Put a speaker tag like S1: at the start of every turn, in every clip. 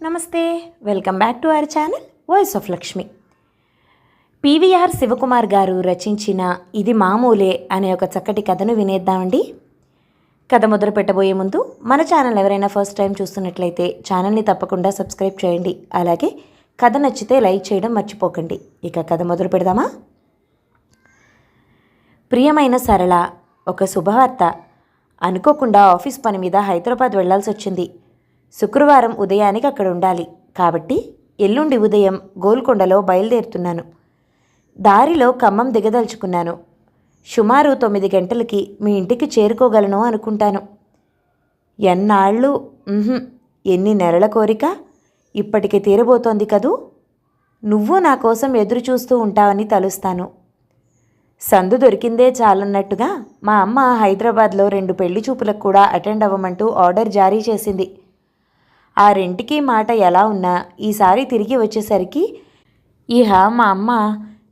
S1: నమస్తే. Welcome back to our channel voice of Lakshmi. PVR Shivakumar గారు రచించిన ఇది మామూలే అనే ఒక చక్కటి కథను వినేద్దామండి. కథ మొదలు పెట్టబోయే ముందు మన ఛానల్ ఎవరైనా ఫస్ట్ టైం చూస్తున్నట్లయితే ఛానల్ని తప్పకుండా సబ్స్క్రైబ్ చేయండి. అలాగే కథ నచ్చితే లైక్ చేయడం మర్చిపోకండి. ఇక కథ మొదలు పెడదామా? ప్రియమైన సరళ, ఒక శుభవార్త. అనుకోకుండా ఆఫీస్ పని మీద హైదరాబాద్ వెళ్లాల్సి వచ్చింది. శుక్రవారం ఉదయానికి అక్కడ ఉండాలి కాబట్టి ఎల్లుండి ఉదయం గోల్కొండలో బయలుదేరుతున్నాను. దారిలో ఖమ్మం దిగదలుచుకున్నాను. సుమారు 9 గంటలకి మీ ఇంటికి చేరుకోగలను అనుకుంటాను. ఎన్నాళ్ళు, ఎన్ని నెలల కోరిక ఇప్పటికి తీరబోతోంది కదూ. నువ్వు నా కోసం ఎదురు చూస్తూ ఉంటావని తలుస్తాను. సందు దొరికిందే చాలన్నట్టుగా మా అమ్మ హైదరాబాద్లో 2 పెళ్లి చూపులకు కూడా అటెండ్ అవ్వమంటూ ఆర్డర్ జారీ చేసింది. ఆ రెంటికి మాట ఎలా ఉన్నా ఈసారి తిరిగి వచ్చేసరికి మా అమ్మ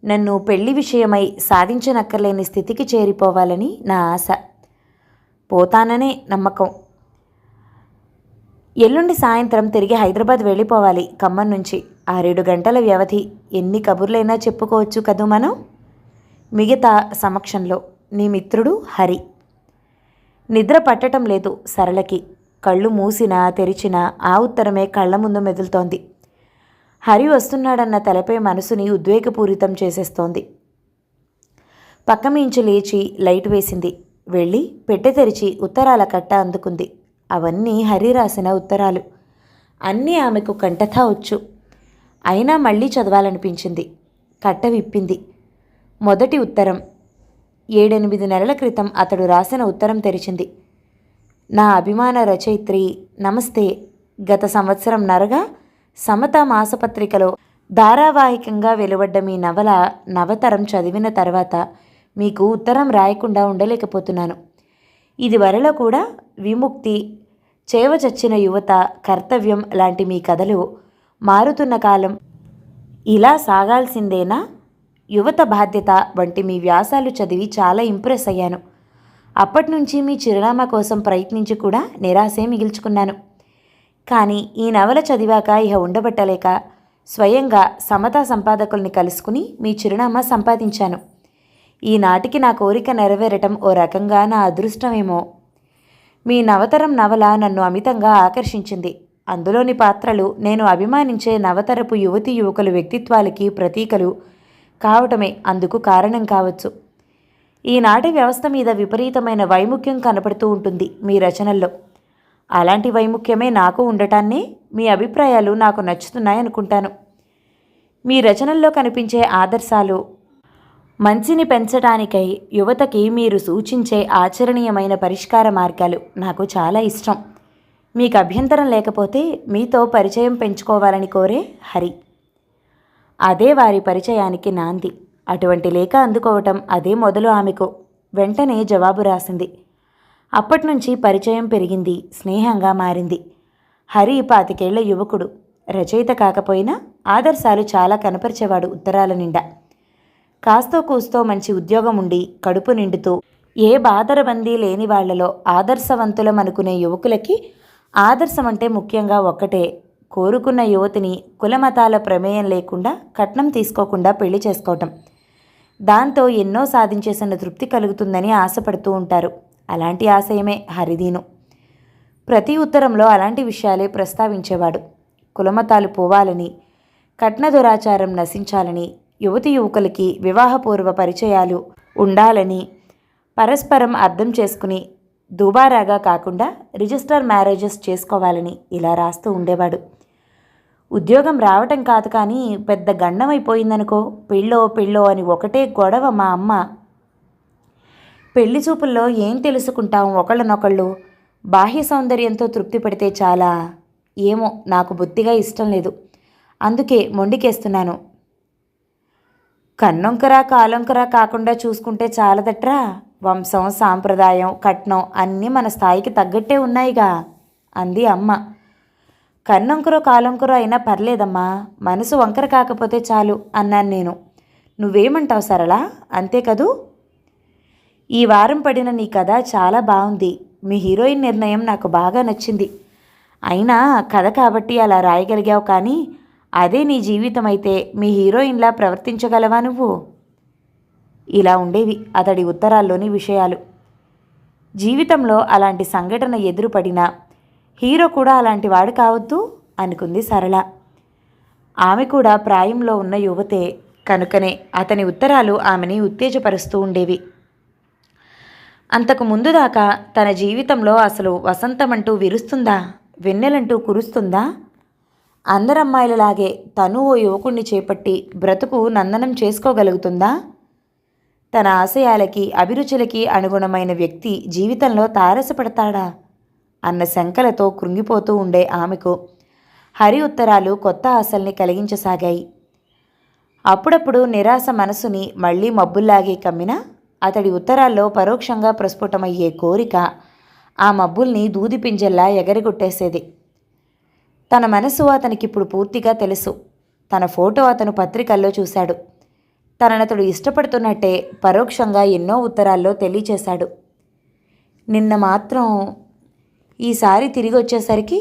S1: నన్ను పెళ్లి విషయమై సాధించనక్కర్లేని స్థితికి చేరిపోవాలని నా ఆశ. పోతాననే నమ్మకం. ఎల్లుండి సాయంత్రం తిరిగి హైదరాబాద్ వెళ్ళిపోవాలి. ఖమ్మం నుంచి 6-7 గంటల వ్యవధి. ఎన్ని కబుర్లైనా చెప్పుకోవచ్చు కదూ మనం. మిగతా సమక్షంలో నీ మిత్రుడు హరి. నిద్ర పట్టడం లేదు సరళకి. కళ్ళు మూసినా తెరిచినా ఆ ఉత్తరమే కళ్ళ ముందు మెదులుతోంది. హరి వస్తున్నాడన్న తలపై మనసుని ఉద్వేగపూరితం చేసేస్తోంది. పక్కమించి లేచి లైట్ వేసింది. వెళ్ళి పెట్టె తెరిచి ఉత్తరాల కట్ట అందుకుంది. అవన్నీ హరి రాసిన ఉత్తరాలు. అన్నీ ఆమెకు కంఠతా వచ్చు. అయినా మళ్ళీ చదవాలనిపించింది. కట్ట విప్పింది. మొదటి ఉత్తరం 7-8 నెలల క్రితం అతడు రాసిన ఉత్తరం తెరిచింది. నా అభిమాన రచయిత్రి, నమస్తే. గత సంవత్సరం నరగా సమత మాసపత్రికలో ధారావాహికంగా వెలువడ్డ మీ నవల నవతరం చదివిన తర్వాత మీకు ఉత్తరం రాయకుండా ఉండలేకపోతున్నాను. ఇది వరలో కూడా విముక్తి, చేవచచ్చిన యువత, కర్తవ్యం లాంటి మీ కథలు మారుతున్న కాలం ఇలా సాగాల్సిందేనా? యువత బాధ్యత వంటి మీ వ్యాసాలు చదివి చాలా ఇంప్రెస్ అయ్యాను. అప్పటినుంచి మీ చిరునామా కోసం ప్రయత్నించి కూడా నిరాశే మిగిల్చుకున్నాను. కానీ ఈ నవల చదివాక ఇహ ఉండబట్టలేక స్వయంగా సమతా సంపాదకుల్ని కలుసుకుని మీ చిరునామా సంపాదించాను. ఈనాటికి నా కోరిక నెరవేరటం ఓ రకంగా నా అదృష్టమేమో. మీ నవతరం నవల నన్ను అమితంగా ఆకర్షించింది. అందులోని పాత్రలు నేను అభిమానించే నవతరపు యువతీ యువకుల వ్యక్తిత్వాలకి ప్రతీకలు కావటమే అందుకు కారణం కావచ్చు. ఈనాటి వ్యవస్థ మీద విపరీతమైన వైముఖ్యం కనపడుతూ ఉంటుంది మీ రచనల్లో. అలాంటి వైముఖ్యమే నాకు ఉండటాన్నే మీ అభిప్రాయాలు నాకు నచ్చుతున్నాయనుకుంటాను. మీ రచనల్లో కనిపించే ఆదర్శాలు, మంచిని పెంచడానికై యువతకి మీరు సూచించే ఆచరణీయమైన పరిష్కార మార్గాలు నాకు చాలా ఇష్టం. మీకు అభ్యంతరం లేకపోతే మీతో పరిచయం పెంచుకోవాలని కోరే హరి. అదే వారి పరిచయానికి నాంది. అటువంటి లేఖ అందుకోవటం అదే మొదలు ఆమెకు. వెంటనే జవాబు రాసింది. అప్పటినుంచి పరిచయం పెరిగింది, స్నేహంగా మారింది. హరి 25 ఏళ్ల యువకుడు. రచయిత కాకపోయినా ఆదర్శాలు చాలా కనపరిచేవాడు ఉత్తరాల నిండా. కాస్తో కూస్తో మంచి ఉద్యోగం ఉండి కడుపు నిండుతూ ఏ బాదరబందీ లేని వాళ్లలో ఆదర్శవంతులమనుకునే యువకులకి ఆదర్శం అంటే ముఖ్యంగా ఒక్కటే: కోరుకున్న యువతిని కులమతాల ప్రమేయం లేకుండా కట్నం తీసుకోకుండా పెళ్లి చేసుకోవటం. దాంతో ఎన్నో సాధించేసిన తృప్తి కలుగుతుందని ఆశపడుతూ ఉంటారు. అలాంటి ఆశయమే హరిదీను. ప్రతి ఉత్తరంలో అలాంటి విషయాలే ప్రస్తావించేవాడు. కులమతాలు పోవాలని, కట్న దురాచారం నశించాలని, యువతి యువకులకి వివాహపూర్వ పరిచయాలు ఉండాలని, పరస్పరం అర్థం చేసుకుని దుబారాగా కాకుండా రిజిస్టర్ మ్యారేజెస్ చేసుకోవాలని ఇలా రాస్తూ ఉండేవాడు. ఉద్యోగం రావటం కాదు కానీ పెద్ద గండమైపోయిందనుకో. పెళ్ళో అని ఒకటే గొడవ మా అమ్మ. పెళ్లి చూపుల్లో ఏం తెలుసుకుంటాం ఒకళ్ళనొకళ్ళు. బాహ్య సౌందర్యంతో తృప్తి పడితే చాలా. ఏమో నాకు బొత్తిగా ఇష్టం లేదు. అందుకే మొండికేస్తున్నాను. కన్నొంకరా కాలొంకరా కాకుండా చూసుకుంటే చాలదట్రా. వంశం, సాంప్రదాయం, కట్నం అన్నీ మన స్థాయికి తగ్గట్టే ఉన్నాయిగా అంది అమ్మ. కన్నొంకరో కాలొంకరో అయినా పర్లేదమ్మా, మనసు వంకర కాకపోతే చాలు అన్నాను నేను. నువ్వేమంటావు సరళ, అంతే కదూ? ఈ వారం పడిన నీ కథ చాలా బాగుంది. మీ హీరోయిన్ నిర్ణయం నాకు బాగా నచ్చింది. అయినా కథ కాబట్టి అలా రాయగలిగావు, కానీ అదే నీ జీవితం అయితే మీ హీరోయిన్లా ప్రవర్తించగలవా నువ్వు? ఇలా ఉండేవి అతడి ఉత్తరాల్లోని విషయాలు. జీవితంలో అలాంటి సంఘటన ఎదురుపడినా హీరో కూడా అలాంటి వాడు కావద్దు అనుకుంది సరళ. ఆమె కూడా ప్రాయంలో ఉన్న యువతే కనుకనే అతని ఉత్తరాలు ఆమెని ఉత్తేజపరుస్తూ ఉండేవి. అంతకు ముందు దాకా తన జీవితంలో అసలు వసంతమంటూ విరుస్తుందా, వెన్నెలంటూ కురుస్తుందా? అందరమ్మాయిలలాగే తను ఓ యువకుణ్ణి చేపట్టి బ్రతుకు నందనం చేసుకోగలుగుతుందా? తన ఆశయాలకి అభిరుచులకి అనుగుణమైన వ్యక్తి జీవితంలో తారసపడతాడా అన్న శంకలతో కృంగిపోతూ ఉండే ఆమెకు హరి ఉత్తరాలు కొత్త ఆశల్ని కలిగించసాగాయి. అప్పుడప్పుడు నిరాశ మనసుని మళ్లీ మబ్బుల్లాగే కమ్మినా అతడి ఉత్తరాల్లో పరోక్షంగా ప్రస్ఫుటమయ్యే కోరిక ఆ మబ్బుల్ని దూదిపింజల్లా ఎగరగొట్టేసేది. తన మనసు అతనికిప్పుడు పూర్తిగా తెలుసు. తన ఫోటో అతను పత్రికల్లో చూశాడు. తననతడు ఇష్టపడుతున్నట్టే పరోక్షంగా ఎన్నో ఉత్తరాల్లో తెలియచేశాడు. నిన్న మాత్రం ఈసారి తిరిగి వచ్చేసరికి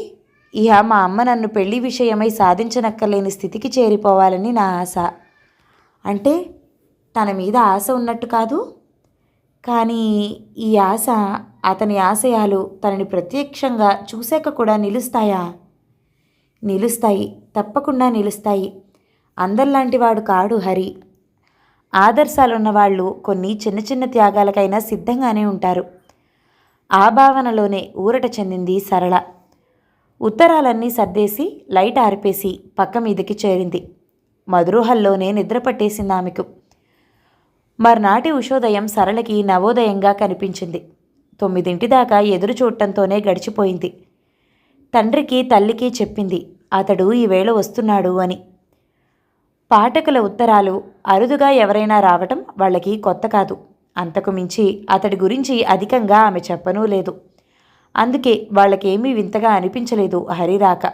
S1: ఇహ మా అమ్మ నన్ను పెళ్లి విషయమై సాధించనక్కర్లేని స్థితికి చేరిపోవాలని నా ఆశ. అంటే తన మీద ఆశ ఉన్నట్టు కాదు, కానీ ఈ ఆశ, అతని ఆశయాలు తనని ప్రత్యక్షంగా చూశాక కూడా నిలుస్తాయా? నిలుస్తాయి, తప్పకుండా నిలుస్తాయి. అందరిలాంటి వాడు కాడు హరి. ఆదర్శాలున్నవాళ్ళు కొన్ని చిన్న చిన్న త్యాగాలకైనా సిద్ధంగానే ఉంటారు. ఆ భావనలోనే ఊరట చెందింది సరళ. ఉత్తరాలన్నీ సర్దేసి లైట్ ఆరిపేసి పక్క మీదకి చేరింది. మధురోహల్లోనే నిద్ర పట్టేసింది ఆమెకు. మర్నాటి ఉషోదయం సరళకి నవోదయంగా కనిపించింది. 9 దాకా ఎదురు చూడటంతోనే గడిచిపోయింది. తండ్రికి తల్లికి చెప్పింది అతడు ఈవేళ వస్తున్నాడు అని. పాఠకుల ఉత్తరాలు అరుదుగా ఎవరైనా రావటం వాళ్ళకి కొత్త కాదు. అంతకు మించి అతడి గురించి అధికంగా ఆమె చెప్పనూ లేదు. అందుకే వాళ్ళకేమీ వింతగా అనిపించలేదు హరి రాక.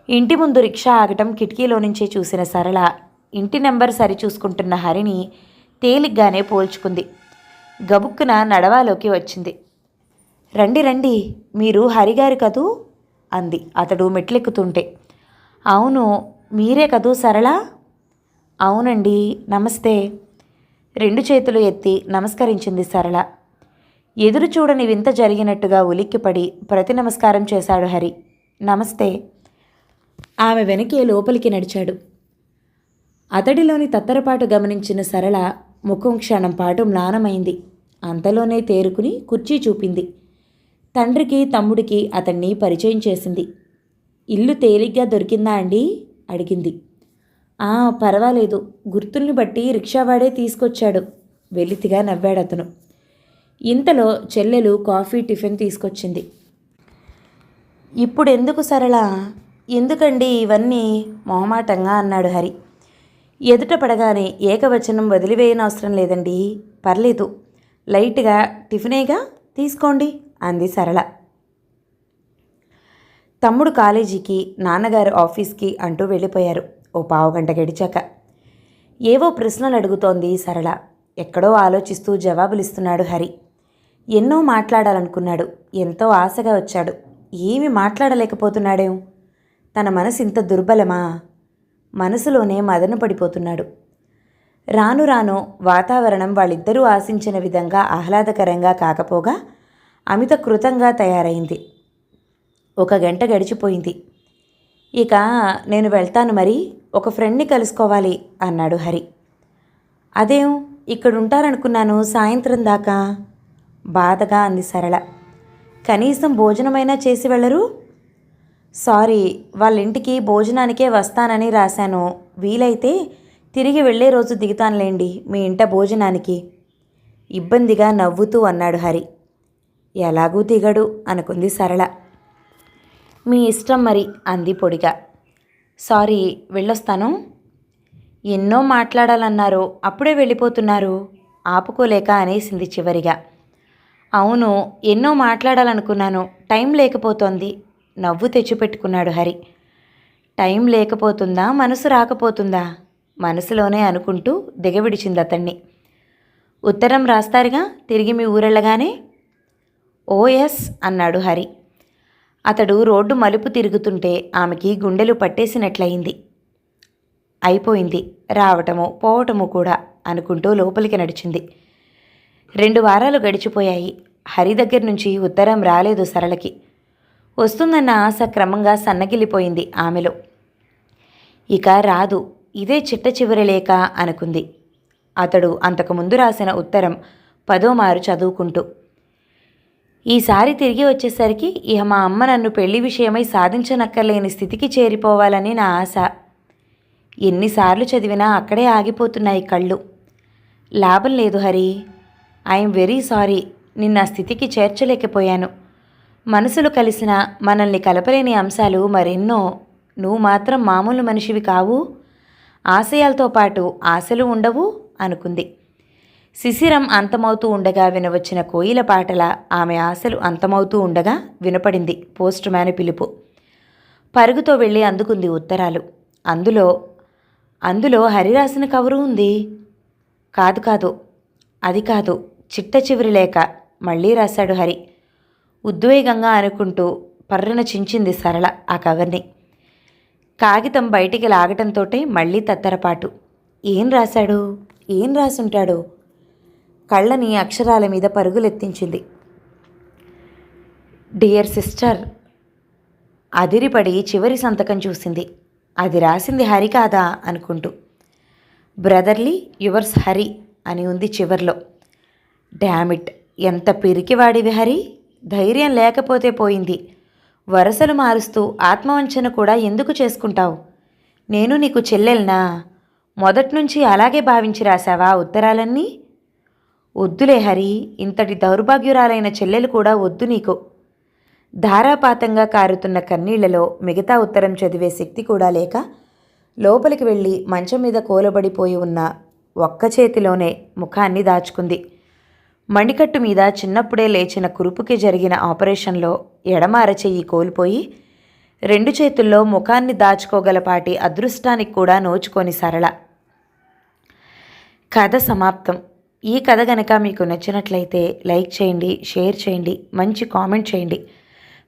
S1: ఇంటి ముందు రిక్షా ఆగటం కిటికీలో నుంచే చూసిన సరళ ఇంటి నెంబర్ సరిచూసుకుంటున్న హరిని తేలిగ్గానే పోల్చుకుంది. గబుక్కున నడవాలోకి వచ్చింది. రండి రండి, మీరు హరిగారు కదూ అంది అతడు మెట్లెక్కుతుంటే. అవును, మీరే కదూ సరళ? అవునండి, నమస్తే. 2 చేతులు ఎత్తి నమస్కరించింది సరళ. ఎదురు చూడని వింత జరిగినట్టుగా ఉలిక్కిపడి ప్రతి నమస్కారం చేశాడు హరి. నమస్తే. ఆమె వెనకే లోపలికి నడిచాడు. అతడిలోని తత్తరపాటు గమనించిన సరళ ముఖం క్షణం పాటు మ్లానమైంది. అంతలోనే తేరుకుని కుర్చీ చూపింది. తండ్రికి తమ్ముడికి అతన్ని పరిచయం చేసింది. ఇల్లు తేలిగ్గా దొరికిందా అండి అడిగింది. పర్వాలేదు, గుర్తుల్ని బట్టి రిక్షావాడే తీసుకొచ్చాడు వెలితిగా నవ్వాడతను. ఇంతలో చెల్లెలు కాఫీ టిఫిన్ తీసుకొచ్చింది. ఇప్పుడెందుకు సరళ? ఎందుకండి ఇవన్నీ మొహమాటంగా అన్నాడు హరి. ఎదుట పడగానే ఏకవచనం వదిలివేయనవసరం లేదండి, పర్లేదు, లైట్గా టిఫినేగా తీసుకోండి అంది సరళ. తమ్ముడు కాలేజీకి, నాన్నగారు ఆఫీస్కి అంటూ వెళ్ళిపోయారు. ఓ పావుగంట గడిచాక ఏవో ప్రశ్నలు అడుగుతోంది సరళ. ఎక్కడో ఆలోచిస్తూ జవాబులిస్తున్నాడు హరి. ఎన్నో మాట్లాడాలనుకున్నాడు. ఎంతో ఆశగా వచ్చాడు. ఏమి మాట్లాడలేకపోతున్నాడేం? తన మనసు ఇంత దుర్బలమా? మనసులోనే మదన పడిపోతున్నాడు. రాను రాను వాతావరణం వాళ్ళిద్దరూ ఆశించిన విధంగా ఆహ్లాదకరంగా కాకపోగా అమిత కృతంగా తయారైంది. 1 గంట గడిచిపోయింది. ఇక నేను వెళ్తాను, మరి ఒక ఫ్రెండ్ని కలుసుకోవాలి అన్నాడు హరి. అదేం, ఇక్కడుంటారనుకున్నాను సాయంత్రం దాకా బాధగా అంది సరళ. కనీసం భోజనమైనా చేసి వెళ్ళరు? సారీ, వాళ్ళింటికి భోజనానికే వస్తానని రాశాను. వీలైతే తిరిగి వెళ్ళే రోజు దిగుతానులేండి మీ ఇంట భోజనానికి ఇబ్బందిగా నవ్వుతూ అన్నాడు హరి. ఎలాగూ దిగడు అనుకుంది సరళ. మీ ఇష్టం మరి అంది పొడిగా. సారీ, వెళ్ళొస్తాను. ఎన్నో మాట్లాడాలన్నారు, అప్పుడే వెళ్ళిపోతున్నారు ఆపుకోలేక అనేసింది చివరిగా. అవును, ఎన్నో మాట్లాడాలనుకున్నాను, టైం లేకపోతోంది నవ్వు తెచ్చిపెట్టుకున్నాడు హరి. టైం లేకపోతుందా, మనసు రాకపోతుందా? మనసులోనే అనుకుంటూ దిగవిడిచింది అతన్ని. ఉత్తరం రాస్తారుగా తిరిగి మీ ఊరెళ్ళగానే? ఓ ఎస్ అన్నాడు హరి. అతడు రోడ్డు మలుపు తిరుగుతుంటే ఆమెకి గుండెలు పట్టేసినట్లయింది. అయిపోయింది, రావటము పోవటము కూడా అనుకుంటూ లోపలికి నడిచింది. 2 వారాలు గడిచిపోయాయి. హరి దగ్గర నుంచి ఉత్తరం రాలేదు సరళకి. వస్తుందన్న ఆశ క్రమంగా సన్నగిల్లిపోయింది ఆమెలో. ఇక రాదు, ఇదే చిట్ట చివరి లేఖ అనుకుంది. అతడు అంతకుముందు రాసిన ఉత్తరం 10వ మారు చదువుకుంటూ, ఈసారి తిరిగి వచ్చేసరికి ఇహ మా అమ్మ నన్ను పెళ్లి విషయమై సాధించనక్కర్లేని స్థితికి చేరిపోవాలని నా ఆశ. ఎన్నిసార్లు చదివినా అక్కడే ఆగిపోతున్నాయి కళ్ళు. లాభం లేదు హరి, ఐఎమ్ వెరీ సారీ, నిన్న స్థితికి చేర్చలేకపోయాను. మనసులు కలిసినా మనల్ని కలపలేని అంశాలు మరెన్నో. నువ్వు మాత్రం మామూలు మనిషివి కావు, ఆశయాలతో పాటు ఆశలు ఉండవు అనుకుంది. శిశిరం అంతమవుతూ ఉండగా వినవచ్చిన కోయిల పాటల ఆమె ఆశలు అంతమవుతూ ఉండగా వినపడింది పోస్ట్ మ్యాన్ పిలుపు. పరుగుతో వెళ్ళి అందుకుంది ఉత్తరాలు. అందులో హరి రాసిన కవరు ఉంది. కాదు, అది కాదు, చిట్ట చివరి లేఖ మళ్ళీ రాశాడు హరి. ఉద్వేగంగా అనుకుంటూ పర్రన చించింది సరళ ఆ కవర్ని. కాగితం బయటికి లాగటంతోటే మళ్ళీ తత్తరపాటు. ఏం రాశాడు, ఏం రాసుంటాడు? కళ్ళని అక్షరాల మీద పరుగులెత్తించింది. Dear sister. అదిరిపడి చివరి సంతకం చూసింది. అది రాసింది హరి కాదా అనుకుంటూ. బ్రదర్లీ యువర్స్ హరి అని ఉంది చివర్లో. డామిట్, ఎంత పిరికివాడివి హరి, ధైర్యం లేకపోతే పోయింది. వరసలు మారుస్తూ ఆత్మవంచన కూడా ఎందుకు చేసుకుంటావు? నేను నీకు చెల్లెల్నా? మొదట్నుంచి అలాగే భావించి రాశావా ఉత్తరాలన్నీ? వద్దులే హరి, ఇంతటి దౌర్భాగ్యురాలైన చెల్లెలు కూడా వద్దు నీకు. ధారాపాతంగా కారుతున్న కన్నీళ్లలో మిగతా ఉత్తరం చదివే శక్తి కూడా లేక లోపలికి వెళ్ళి మంచం మీద కూలబడిపోయి ఉన్న ఒక్క చేతిలోనే ముఖాన్ని దాచుకుంది. మణికట్టు మీద చిన్నప్పుడే లేచిన కురుపుకి జరిగిన ఆపరేషన్లో ఎడమ అరచెయ్యి కోల్పోయి 2 చేతుల్లో ముఖాన్ని దాచుకోగలపాటి అదృష్టానికి కూడా నోచుకొని సరళ. కథ సమాప్తం. ఈ కథ గనక మీకు నచ్చినట్లయితే లైక్ చేయండి, షేర్ చేయండి, మంచి కామెంట్ చేయండి.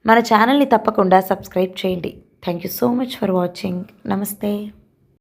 S1: మన ఛానల్ని తప్పకుండా సబ్స్క్రైబ్ చేయండి. Thank you so much for watching. నమస్తే.